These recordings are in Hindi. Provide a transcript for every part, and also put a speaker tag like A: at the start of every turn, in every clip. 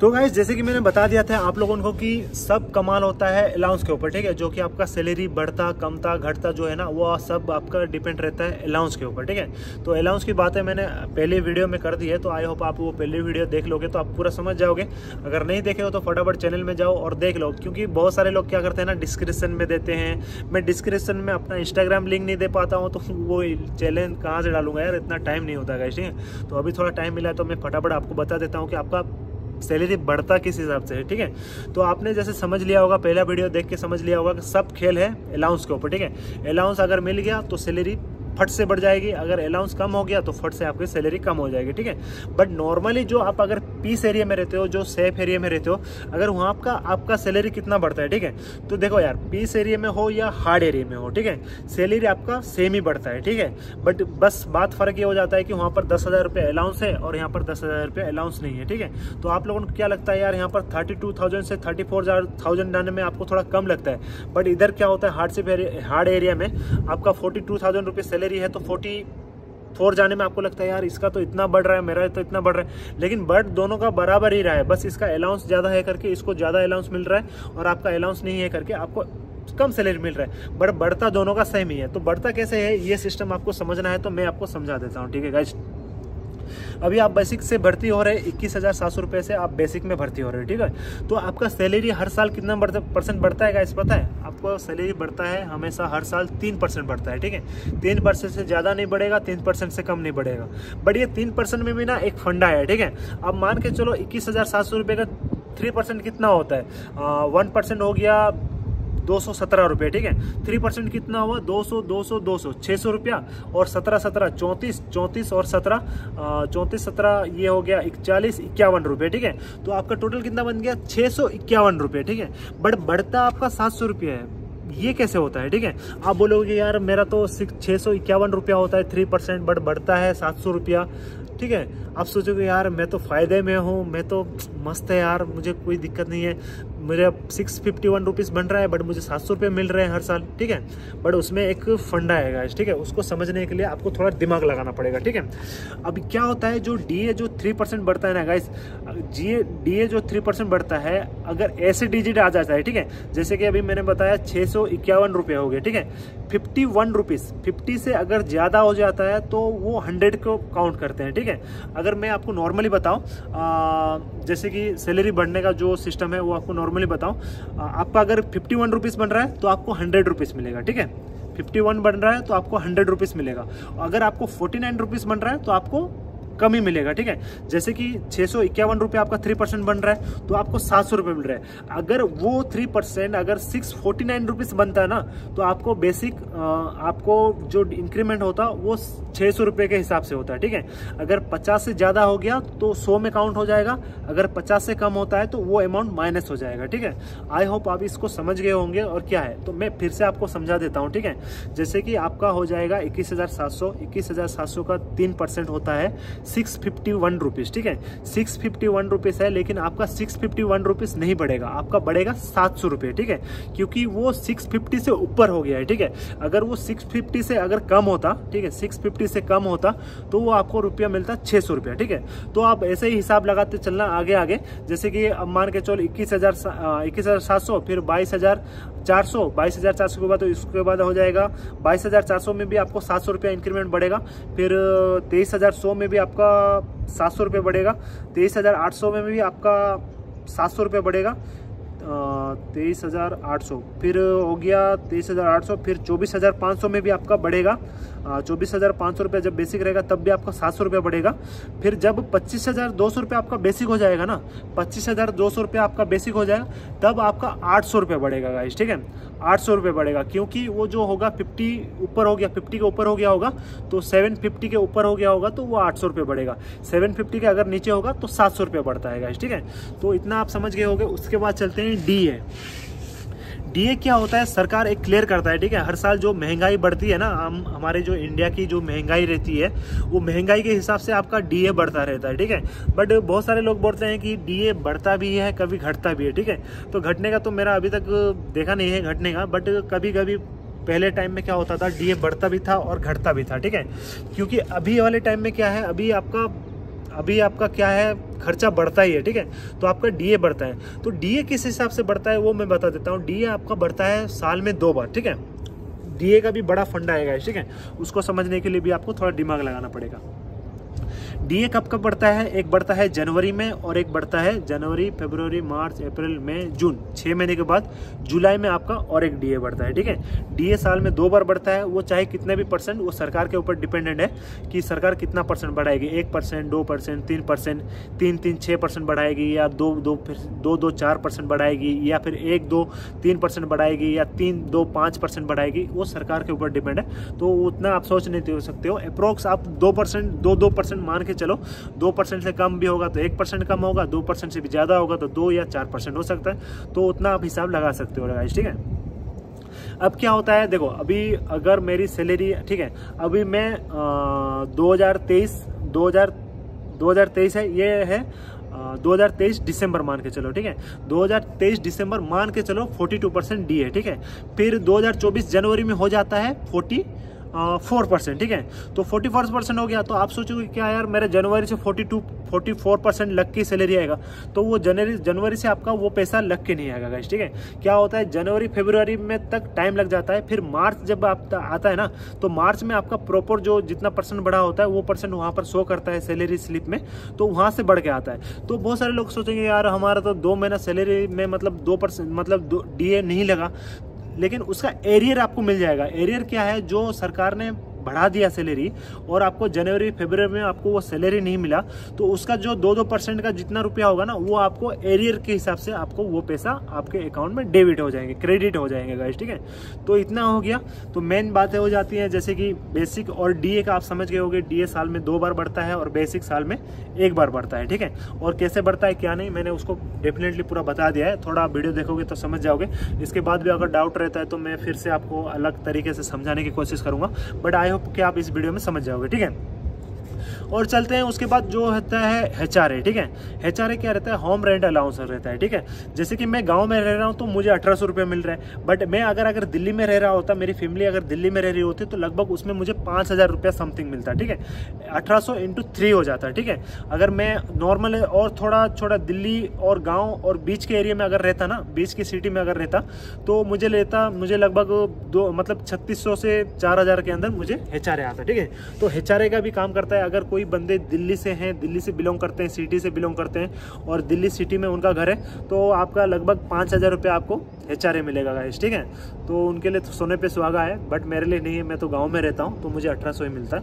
A: तो गाइस जैसे कि मैंने बता दिया था आप लोगों को कि सब कमाल होता है अलाउंस के ऊपर, ठीक है। जो कि आपका सैलरी बढ़ता कमता घटता जो है ना वो सब आपका डिपेंड रहता है अलाउंस के ऊपर, ठीक है। तो अलाउंस की बातें मैंने पहले वीडियो में कर दी है, तो आई होप आप वो पहले वीडियो देख लोगे तो आप पूरा समझ जाओगे। अगर नहीं देखे हो तो फटाफट चैनल में जाओ और देख लो, क्योंकि बहुत सारे लोग क्या करते हैं ना डिस्क्रिप्शन में देते हैं। मैं डिस्क्रिप्शन में अपना इंस्टाग्राम लिंक नहीं दे पाता हूँ, तो वो चैनल कहाँ से डालूंगा यार, इतना टाइम नहीं होता गाइस, ठीक है। तो अभी थोड़ा टाइम मिला है तो मैं फटाफट आपको बता देता हूँ कि आपका सैलरी बढ़ता किस हिसाब से है, ठीक है। तो आपने जैसे समझ लिया होगा, पहला वीडियो देख के समझ लिया होगा कि सब खेल है अलाउंस के ऊपर, ठीक है। अलाउंस अगर मिल गया तो सैलरी फट से बढ़ जाएगी, अगर अलाउंस कम हो गया तो फट से आपकी सैलरी कम हो जाएगी, ठीक है। बट नॉर्मली जो आप अगर पीस एरिया में रहते हो, जो सेफ एरिया में रहते हो, अगर वहाँ आपका सैलरी कितना बढ़ता है, ठीक है। तो देखो यार, पीस एरिया में हो या हार्ड एरिया में हो, ठीक है, सैलरी आपका सेम ही बढ़ता है, ठीक है। बट बस बात फर्क ये हो जाता है कि वहाँ पर 10,000 रुपये अलाउंस है और यहाँ पर 10,000 रुपये अलाउंस नहीं है, ठीक है। तो आप लोगों को क्या लगता है यार, यहाँ पर 32,000 से 34,000 डालने में आपको थोड़ा कम लगता है, बट इधर क्या होता है हार्ड एरिया में आपका 42,000 रुपये सैलरी है, तो 44 जाने में आपको लगता है यार इसका तो इतना बढ़ रहा है, मेरा तो इतना बढ़ रहा है, लेकिन बढ़ दोनों का बराबर ही रहा है। बस इसका अलाउंस ज़्यादा है करके इसको ज़्यादा अलाउंस मिल रहा है और आपका अलाउंस नहीं है करके आपको कम सैलरी मिल रहा है, बट बढ़ता दोनों का सेम ही है। तो बढ़ता कैसे है ये सिस्टम आपको समझना है, तो मैं आपको समझा देता हूँ, ठीक है गाइस। अभी आप बेसिक से भर्ती हो रहे हैं, 21,700 रुपये से आप बेसिक में भर्ती हो रहे हैं, ठीक है। तो आपका सैलरी हर साल कितना परसेंट बढ़ता है गाइस पता है आपको? सैलरी बढ़ता है हमेशा हर साल 3% बढ़ता है, ठीक है। 3% से ज़्यादा नहीं बढ़ेगा, 3% से कम नहीं बढ़ेगा। बट ये 3% में भी ना एक फंडा है, ठीक है। अब मान के चलो 21,700 रुपये का 3% कितना होता है? 1% हो गया 217 रुपये, ठीक है। 3% कितना हुआ? 200 200 200 600 रुपया, और 17 17 34 34 और 17 34 17 ये हो गया 41 51 रुपये, ठीक है। तो आपका टोटल कितना बन गया? 651 रुपये, ठीक है। बट बढ़ता आपका 700 रुपये है, ये कैसे होता है, ठीक है। आप बोलोगे यार मेरा तो 651 रुपया होता है 3%, बट बढ़ता है 700 रुपया, ठीक है। आप सोचोगे यार मैं तो फायदे में हूँ, मैं तो मस्त है यार, मुझे कोई दिक्कत नहीं है, मेरा 651 रुपीज़ बन रहा है बट मुझे 700 रुपये मिल रहे हैं हर साल, ठीक है। बट उसमें एक फंडा है गाइस, ठीक है, उसको समझने के लिए आपको थोड़ा दिमाग लगाना पड़ेगा, ठीक है। अभी क्या होता है, जो डीए जो 3% बढ़ता है ना गाइस, डीए जो 3% बढ़ता है, अगर ऐसे डिजिट आ जाता है, ठीक है, जैसे कि अभी मैंने बताया 651 रुपये हो गए, ठीक है। 51 रुपीज़ 50 से अगर ज़्यादा हो जाता है तो वो 100 को काउंट करते हैं, ठीक है। अगर मैं आपको नॉर्मली बताऊं, जैसे कि सैलरी बढ़ने का जो सिस्टम है वो आपको नॉर्मली बताऊं, आपका अगर 51 रुपीज़ बन रहा है तो आपको 100 रुपीज़ मिलेगा, ठीक है। 51 बन रहा है तो आपको 100 रुपीज़ मिलेगा। अगर आपको 49 रुपीज़ बन रहा है तो आपको कम ही मिलेगा, ठीक है। जैसे कि 651 रुपये आपका 3% बन रहा है तो आपको 700 रुपये मिल रहा है। अगर वो 3% अगर 649 रुपीज़ बनता है ना, तो आपको बेसिक आपको जो इंक्रीमेंट होता वो 600 रुपये के हिसाब से होता है, ठीक है। अगर 50 से ज़्यादा हो गया तो 100 में काउंट हो जाएगा, अगर 50 से कम होता है तो वो अमाउंट माइनस हो जाएगा, ठीक है। आई होप आप इसको समझ गए होंगे। और क्या है तो मैं फिर से आपको समझा देता हूँ, ठीक है। जैसे कि आपका हो जाएगा 21,700 का 3% होता है 651 रुपीज़, ठीक है। 651 रुपीज़ है, लेकिन आपका 651 रुपीज़ नहीं बढ़ेगा, आपका बढ़ेगा 700 रुपये, ठीक है, क्योंकि वो 650 से ऊपर हो गया है, ठीक है। अगर वो 650 से अगर कम होता, ठीक है, 650 से कम होता तो वो आपको रुपया मिलता 600 रुपया, ठीक है। तो आप ऐसे ही हिसाब लगाते चलना आगे आगे। जैसे कि अब मान के चलो 21,700, फिर 22,400 के बाद, तो इसके बाद हो जाएगा 22,400 में भी आपको 700 रुपया इंक्रीमेंट बढ़ेगा, फिर 23,100 में भी आपका 700 रुपये बढ़ेगा, 23,800 में भी आपका 700 रुपये बढ़ेगा, 23,800 फिर हो गया 23,800, फिर 24,500 में भी आपका बढ़ेगा, 24,500 रुपये जब बेसिक रहेगा तब भी आपका 700 रुपये बढ़ेगा। फिर जब 25,200 रुपये आपका बेसिक हो जाएगा ना, 25,200 रुपये आपका बेसिक हो जाएगा, तब आपका 800 रुपये बढ़ेगा गाइस, ठीक है। 800 रुपये बढ़ेगा, क्योंकि वो जो होगा 50 ऊपर हो गया, 50 के ऊपर हो गया होगा तो 750 के ऊपर हो गया होगा तो वो 800 रुपये बढ़ेगा। 750 के अगर नीचे होगा तो 700 रुपये बढ़ता है गाइस, ठीक है। तो इतना आप समझ गए होंगे। उसके बाद चलते हैं डीए। डीए क्या होता है, सरकार एक क्लियर करता है, ठीक है। हर साल जो महंगाई बढ़ती है ना, हमारे जो इंडिया की जो महंगाई रहती है, वो महंगाई के हिसाब से आपका डीए बढ़ता रहता है, ठीक है। बट बहुत सारे लोग बोलते हैं कि डीए बढ़ता भी है, कभी घटता भी है, ठीक है। तो घटने का तो मेरा अभी तक देखा नहीं है घटने का, बट कभी कभी पहले टाइम में क्या होता था, डीए बढ़ता भी था और घटता भी था, ठीक है। क्योंकि अभी वाले टाइम में क्या है, अभी आपका अभी आपका क्या है, खर्चा बढ़ता ही है, ठीक है। तो आपका डीए बढ़ता है, तो डीए किस हिसाब से बढ़ता है वो मैं बता देता हूँ। डीए आपका बढ़ता है साल में 2 बार, ठीक है। डीए का भी बड़ा फंडा आएगा, ठीक है, उसको समझने के लिए भी आपको थोड़ा दिमाग लगाना पड़ेगा। डीए कब कब बढ़ता है, एक बढ़ता है जनवरी में और एक बढ़ता है जनवरी, फरवरी, मार्च, अप्रैल, मई, जून, 6 महीने के बाद जुलाई में आपका और एक डीए बढ़ता है, ठीक है। डीए साल में 2 बार बढ़ता है, वो चाहे कितने भी परसेंट, वो सरकार के ऊपर डिपेंडेंट है कि सरकार कितना परसेंट बढ़ाएगी, 1%, 2%, 3%, 3-3-6% बढ़ाएगी, या 2-4% बढ़ाएगी, या फिर 1-2-3% बढ़ाएगी, या 3-2-5% बढ़ाएगी, वो सरकार के ऊपर डिपेंड है। तो उतना आप सोच नहीं दे सकते हो। अप्रोक्स आप 2%, 2% मान के चलो, 2% से कम भी होगा तो 1% कम होगा, 2% से भी ज़्यादा होगा तो 2 या 4% हो सकता है। तो उतना आप हिसाब लगा सकते हो गाइस, ठीक है। अब क्या होता है, देखो अभी अगर मेरी सैलरी, ठीक है, अभी मैं 2023 है, ये है 2023 दिसंबर मान के चलो, ठीक है। 2023 दिसंबर मान के चलो 42% डी है, ठीक है। फिर 2024 जनवरी में हो जाता है 44%, ठीक है। तो 44% हो गया, तो आप सोचोगे क्या यार मेरे जनवरी से 44% लग की सैलरी आएगा, तो वो जनवरी से आपका वो पैसा लग के नहीं आएगा गाइस, ठीक है। क्या होता है, जनवरी फरवरी में तक टाइम लग जाता है, फिर मार्च जब आता है ना, तो मार्च में आपका प्रॉपर जो जितना परसेंट बढ़ा होता है वो परसेंट वहाँ पर शो करता है सैलरी स्लिप में, तो वहाँ से बढ़ के आता है। तो बहुत सारे लोग सोचेंगे यार हमारा तो 2 महीना सैलरी में मतलब 2% मतलब डीए नहीं लगा, लेकिन उसका एरियर आपको मिल जाएगा। एरियर क्या है, जो सरकार ने बढ़ा दिया सैलरी और आपको जनवरी फरवरी में आपको वो सैलरी नहीं मिला, तो उसका जो 2% का जितना रुपया होगा ना, वो आपको एरियर के हिसाब से आपको वो पैसा आपके अकाउंट में डेबिट हो जाएंगे, क्रेडिट हो जाएंगे गाइस, ठीक है। तो इतना हो गया। तो मेन बातें हो जाती हैं जैसे कि बेसिक और डीए का आप समझ गए होंगे। डीए साल में 2 बार बढ़ता है और बेसिक साल में 1 बार बढ़ता है, ठीक है। और कैसे बढ़ता है क्या नहीं, मैंने उसको डेफिनेटली पूरा बता दिया है, थोड़ा वीडियो देखोगे तो समझ जाओगे। इसके बाद भी अगर डाउट रहता है तो मैं फिर से आपको अलग तरीके से समझाने की कोशिश करूंगा, बट आई होप कि आप इस वीडियो में समझ जाओगे, ठीक है। और चलते हैं उसके बाद जो होता है HRA, ठीक है। HRA क्या रहता है, होम रेंट अलाउंस रहता है, ठीक है। जैसे कि मैं गांव में रह रहा हूं तो मुझे 1800 रुपये मिल रहा है, बट मैं अगर दिल्ली में रह रहा होता, मेरी फैमिली अगर दिल्ली में रह रही होती, तो लगभग उसमें मुझे 5000 रुपया समथिंग मिलता है, ठीक है। 1800 × 3 हो जाता है, ठीक है। अगर मैं नॉर्मल और थोड़ा दिल्ली और गाँव और बीच के एरिया में अगर रहता ना, बीच की सिटी में अगर रहता, तो मुझे लगभग 3600 से 4000 के अंदर मुझे HRA आता है, ठीक है। तो HRA का भी काम करता है। अगर कोई बंदे दिल्ली से हैं, दिल्ली से बिलोंग करते हैं, सिटी से बिलोंग करते हैं और दिल्ली सिटी में उनका घर है, तो आपका लगभग 5000 रुपये आपको HRA मिलेगा गाइस, ठीक है। तो उनके लिए तो सोने पे सुहागा है, बट मेरे लिए नहीं है, मैं तो गांव में रहता हूं, तो मुझे 1800 ही मिलता है,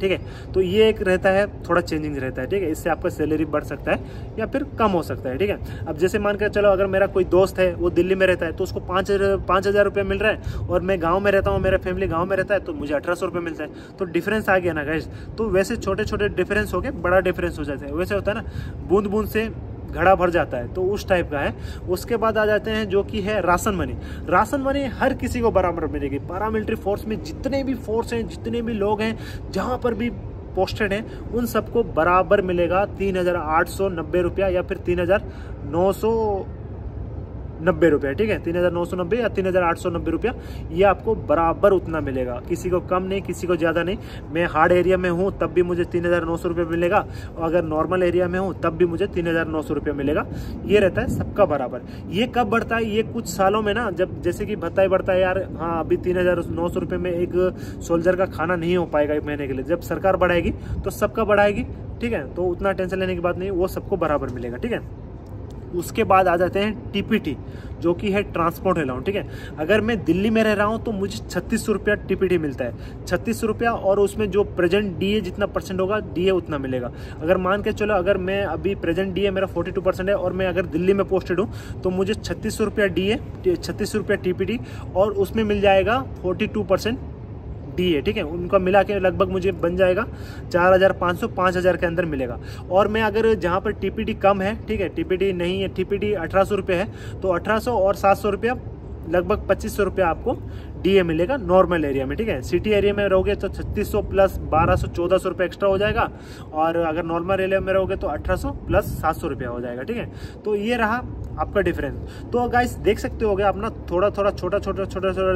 A: ठीक है। तो ये एक रहता है, थोड़ा चेंजिंग रहता है, ठीक है। इससे आपका सैलरी बढ़ सकता है या फिर कम हो सकता है, ठीक है। अब जैसे मान कर चलो, अगर मेरा कोई दोस्त है वो दिल्ली में रहता है, तो उसको 5000 रुपये मिल रहा है, और मैं गांव में रहता हूँ, मेरा फैमिली गांव में रहता है, तो मुझे 1800 रुपये मिलता है। तो डिफरेंस आ गया ना गाइस। तो वैसे छोटे छोटे डिफरेंस हो गए, बड़ा डिफरेंस हो जाता है। वैसे होता है ना, बूंद बूंद से घड़ा भर जाता है, तो उस टाइप का है। उसके बाद आ जाते हैं जो कि है राशन मनी। राशन मनी हर किसी को बराबर मिलेगी। पैरामिलिट्री फोर्स में जितने भी फोर्स हैं, जितने भी लोग हैं, जहाँ पर भी पोस्टेड हैं, उन सबको बराबर मिलेगा 3890 रुपया या फिर 3990 रुपया, ठीक है। 3990 या 3890 रुपया, ये आपको बराबर उतना मिलेगा, किसी को कम नहीं, किसी को ज़्यादा नहीं। मैं हार्ड एरिया में हूँ तब भी मुझे 3900 रुपये मिलेगा, और अगर नॉर्मल एरिया में हूँ तब भी मुझे 3900 रुपये मिलेगा। ये रहता है सबका बराबर। ये कब बढ़ता है, ये कुछ सालों में ना, जब जैसे कि भत्ता ही बढ़ता है यार, हाँ अभी 3900 रुपये में एक सोल्जर का खाना नहीं हो पाएगा एक महीने के लिए। जब सरकार बढ़ाएगी तो सबका बढ़ाएगी, ठीक है। तो उतना टेंशन लेने की बात नहीं, वो सबको बराबर मिलेगा, ठीक है। उसके बाद आ जाते हैं TPT, जो कि है ट्रांसपोर्ट अलाउंस, ठीक है। अगर मैं दिल्ली में रह रहा हूं तो मुझे 3600 रुपया TPT मिलता है, 3600 रुपया, और उसमें जो प्रेजेंट DA जितना परसेंट होगा, DA उतना मिलेगा। अगर मान के चलो, अगर मैं अभी प्रेजेंट DA मेरा 42% है और मैं अगर दिल्ली में पोस्टेड हूँ, तो मुझे 3600 रुपया DA, 3600 रुपया TPT, और उसमें मिल जाएगा 42% DA, ठीक है। उनका मिला के लगभग मुझे बन जाएगा 4500, 5000 के अंदर मिलेगा। और मैं अगर जहाँ पर TPT कम है, ठीक है, TPT नहीं है, TPT 1800 रुपये है, तो 1800 और 700 रुपया, लगभग 2500 रुपया आपको DA मिलेगा नॉर्मल एरिया में, ठीक है। सिटी एरिया में रहोगे तो 3600 प्लस 1200, 1400 रुपये एक्स्ट्रा हो जाएगा, और अगर नॉर्मल एरिया में रहोगे तो 1800 प्लस 700 रुपया हो जाएगा, ठीक है। तो ये रहा आपका डिफरेंस। तो गाइस देख सकते हो आप ना, थोड़ा छोटा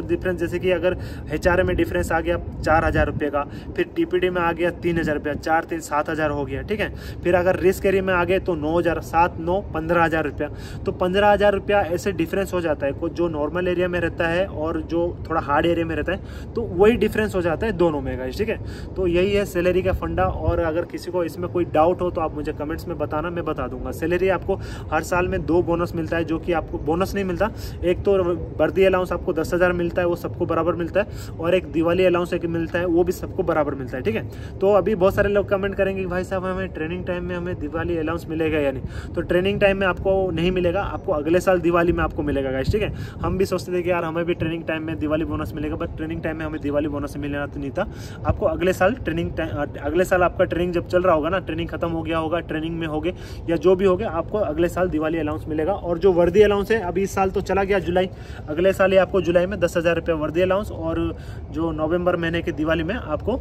A: डिफरेंस, जैसे कि अगर HRA में डिफरेंस आ गया 4,000 रुपये का, फिर TPD में आ गया 3,000 रुपया, 4 3 7,000 हो गया, ठीक है। फिर अगर रिस्क एरिया में आ गए तो 9,000, 7 9 15,000 रुपया, तो 15,000 रुपया ऐसे डिफरेंस हो जाता है। जो नॉर्मल एरिया में रहता है और जो थोड़ा हार्ड एरिया में रहता है, तो वही डिफरेंस हो जाता है दोनों में गाइस, ठीक है। तो यही है सैलरी का फंडा। और अगर किसी को इसमें कोई डाउट हो तो आप मुझे कमेंट्स में बताना, मैं बता दूंगा। सैलरी आपको हर साल में 2 बोनस मिलता है, जो कि आपको बोनस नहीं मिलता। एक तो वर्दी अलाउंस आपको 10,000 मिलता है, वो सबको बराबर मिलता है, और एक दिवाली अलाउंस एक मिलता है, वो भी सबको बराबर मिलता है, ठीक है। तो अभी बहुत सारे लोग कमेंट करेंगे कि भाई साहब हमें ट्रेनिंग टाइम में हमें दिवाली अलाउंस मिलेगा या नहीं। तो ट्रेनिंग टाइम में आपको नहीं मिलेगा, आपको अगले साल दिवाली में आपको मिलेगा गाइस, ठीक है। हम भी सोचते थे कि यार हमें भी ट्रेनिंग टाइम में दिवाली बोनस मिलेगा, बट ट्रेनिंग टाइम में हमें दिवाली बोनस मिलना तो नहीं था। आपको अगले साल अगले साल आपका ट्रेनिंग जब चल रहा होगा ना, ट्रेनिंग खत्म हो गया होगा, ट्रेनिंग में होगे या जो भी होगा, आपको अगले साल दिवाली अलाउंस मिलेगा। और जो वर्दी अलाउंस है, अभी इस साल तो चला गया जुलाई, अगले साल ही आपको जुलाई में 10,000 रुपये वर्दी अलाउंस, और जो नवंबर महीने की दिवाली में आपको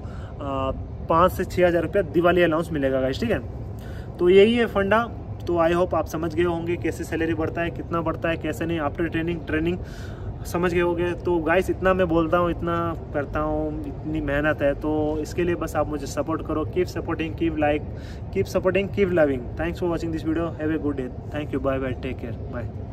A: 5 से 6,000 रुपये दिवाली अलाउंस मिलेगा गाइस, ठीक है। तो यही है फंडा। तो आई होप आप समझ गए होंगे कैसे सैलरी बढ़ता है, कितना बढ़ता है, कैसे नहीं। आफ्टर ट्रेनिंग समझ गए होंगे। तो गाइस इतना मैं बोलता हूँ, इतना करता हूँ, इतनी मेहनत है, तो इसके लिए बस आप मुझे सपोर्ट करो। Keep supporting, keep like, keep supporting, keep loving. Thanks for watching this video. Have a good day. Thank you. Bye bye. Take care. Bye.